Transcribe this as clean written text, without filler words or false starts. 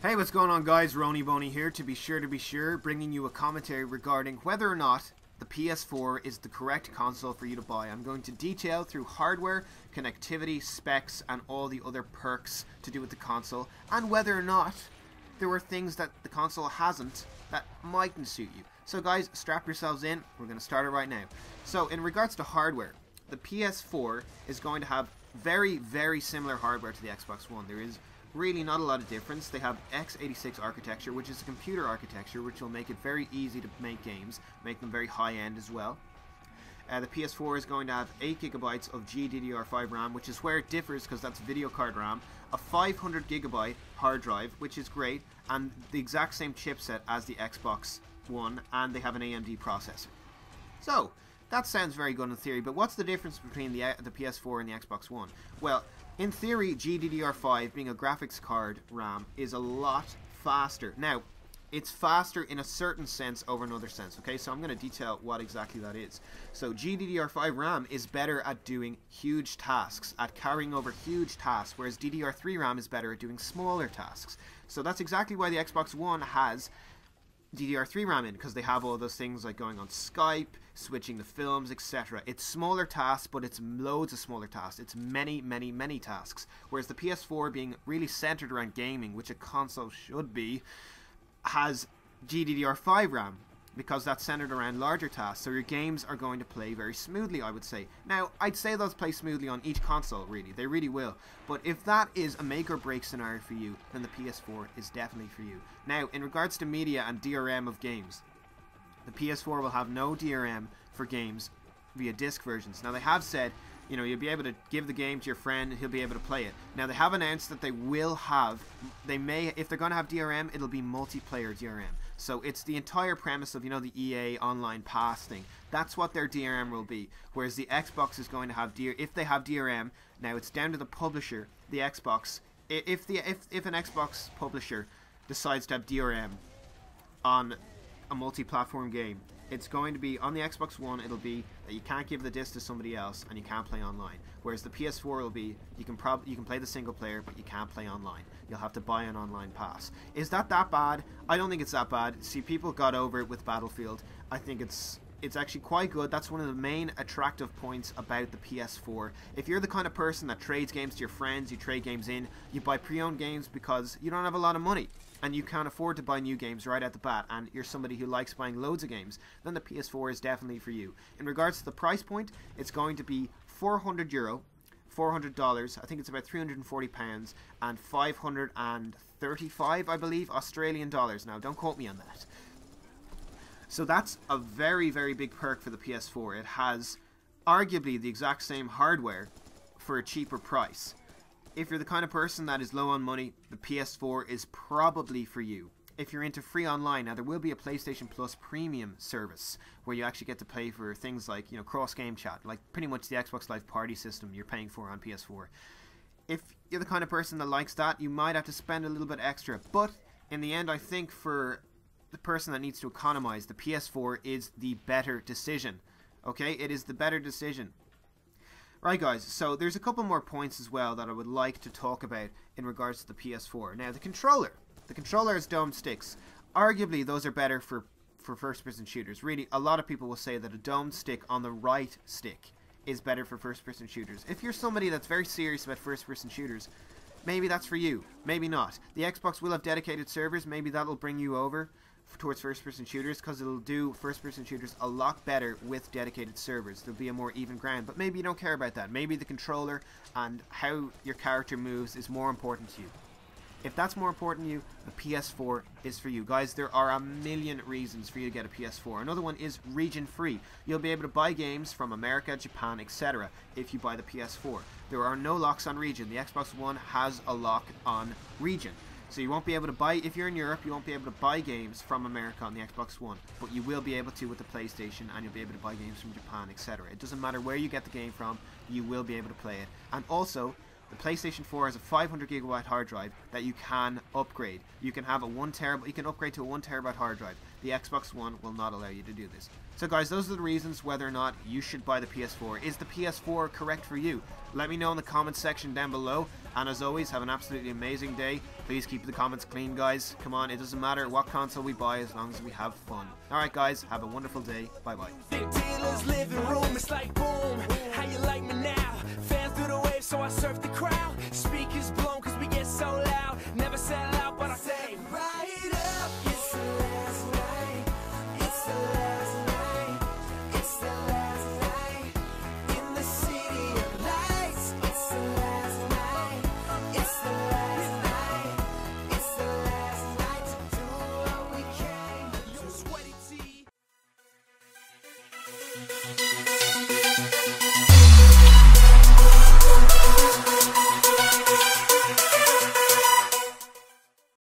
Hey, what's going on, guys? Rony Boney here, to be sure, bringing you a commentary regarding whether or not the PS4 is the correct console for you to buy. I'm going to detail through hardware, connectivity, specs, and all the other perks to do with the console, and whether or not there were things that the console hasn't that mightn't suit you. So guys, strap yourselves in, we're going to start it right now. So in regards to hardware, the PS4 is going to have very similar hardware to the Xbox One. There is really not a lot of difference. They have x86 architecture, which is a computer architecture, which will make it very easy to make games, make them very high-end as well. The PS4 is going to have 8GB of GDDR5 RAM, which is where it differs because that's video card RAM, a 500GB hard drive, which is great, and the exact same chipset as the Xbox One, and they have an AMD processor. So, that sounds very good in theory, but what's the difference between the PS4 and the Xbox One? Well, in theory, GDDR5, being a graphics card RAM, is a lot faster. Now, it's faster in a certain sense over another sense, okay? So I'm going to detail what exactly that is. So GDDR5 RAM is better at doing huge tasks, at carrying over huge tasks, whereas DDR3 RAM is better at doing smaller tasks. So that's exactly why the Xbox One has DDR3 RAM in, because they have all those things like going on Skype, switching the films, etc. It's smaller tasks, but it's loads of smaller tasks. It's many tasks. Whereas the PS4, being really centered around gaming, which a console should be, has GDDR5 RAM, because that's centered around larger tasks, so your games are going to play very smoothly, I would say. Now, I'd say those play smoothly on each console, really. They really will. But if that is a make or break scenario for you, then the PS4 is definitely for you. Now, in regards to media and DRM of games, the PS4 will have no DRM for games via disc versions. Now, they have said, you know, you'll be able to give the game to your friend and he'll be able to play it. Now, they have announced that they will have, if they're going to have DRM, it'll be multiplayer DRM. So it's the entire premise of, you know, the EA Online Pass thing. That's what their DRM will be. Whereas the Xbox is going to have if they have DRM, now it's down to the publisher, the Xbox. If an Xbox publisher decides to have DRM on a multi-platform game, it's going to be on the Xbox One. It'll be that you can't give the disc to somebody else and you can't play online. Whereas the PS4 will be you can play the single player, but you can't play online. You'll have to buy an online pass. Is that bad? I don't think it's that bad. See, people got over it with Battlefield. I think it's actually quite good. That's one of the main attractive points about the PS4. If you're the kind of person that trades games to your friends, you trade games in, you buy pre-owned games because you don't have a lot of money and you can't afford to buy new games right at the bat, and you're somebody who likes buying loads of games, then the PS4 is definitely for you. In regards to the price point, it's going to be €400, $400, I think it's about £340, and 535, I believe, Australian dollars. Now, don't quote me on that. So that's a very big perk for the PS4. It has arguably the exact same hardware for a cheaper price. If you're the kind of person that is low on money, the PS4 is probably for you. If you're into free online, now there will be a PlayStation Plus premium service where you actually get to pay for things like, you know, cross-game chat, like pretty much the Xbox Live Party system you're paying for on PS4. If you're the kind of person that likes that, you might have to spend a little bit extra. But in the end, I think for the person that needs to economize, the PS4 is the better decision. Okay, it is the better decision. Right, guys, so there's a couple more points as well that I would like to talk about in regards to the PS4. Now, the controller has domed sticks. Arguably, those are better for first-person shooters. Really, a lot of people will say that a domed stick on the right stick is better for first-person shooters. If you're somebody that's very serious about first-person shooters, maybe that's for you, maybe not. The Xbox will have dedicated servers. Maybe that'll bring you over towards first-person shooters, because it'll do first-person shooters a lot better with dedicated servers. There'll be a more even ground, but maybe you don't care about that. Maybe the controller and how your character moves is more important to you. If that's more important to you, the PS4 is for you. Guys, there are a million reasons for you to get a PS4. Another one is region-free. You'll be able to buy games from America, Japan, etc. if you buy the PS4. There are no locks on region. The Xbox One has a lock on region. So you won't be able to buy, if you're in Europe, you won't be able to buy games from America on the Xbox One, but you will be able to with the PlayStation, and you'll be able to buy games from Japan, etc. It doesn't matter where you get the game from, you will be able to play it. And also, The PlayStation 4 has a 500GB hard drive that you can upgrade. You can have a 1TB, you can upgrade to a 1TB hard drive. The Xbox One will not allow you to do this. So guys, those are the reasons whether or not you should buy the PS4. Is the PS4 correct for you? Let me know in the comments section down below. And as always, have an absolutely amazing day. Please keep the comments clean, guys. Come on, it doesn't matter what console we buy as long as we have fun. Alright guys, have a wonderful day. Bye bye. Big dealer's living room, it's like boom. How you like me now? Fans through the waves, so I surf the crowd.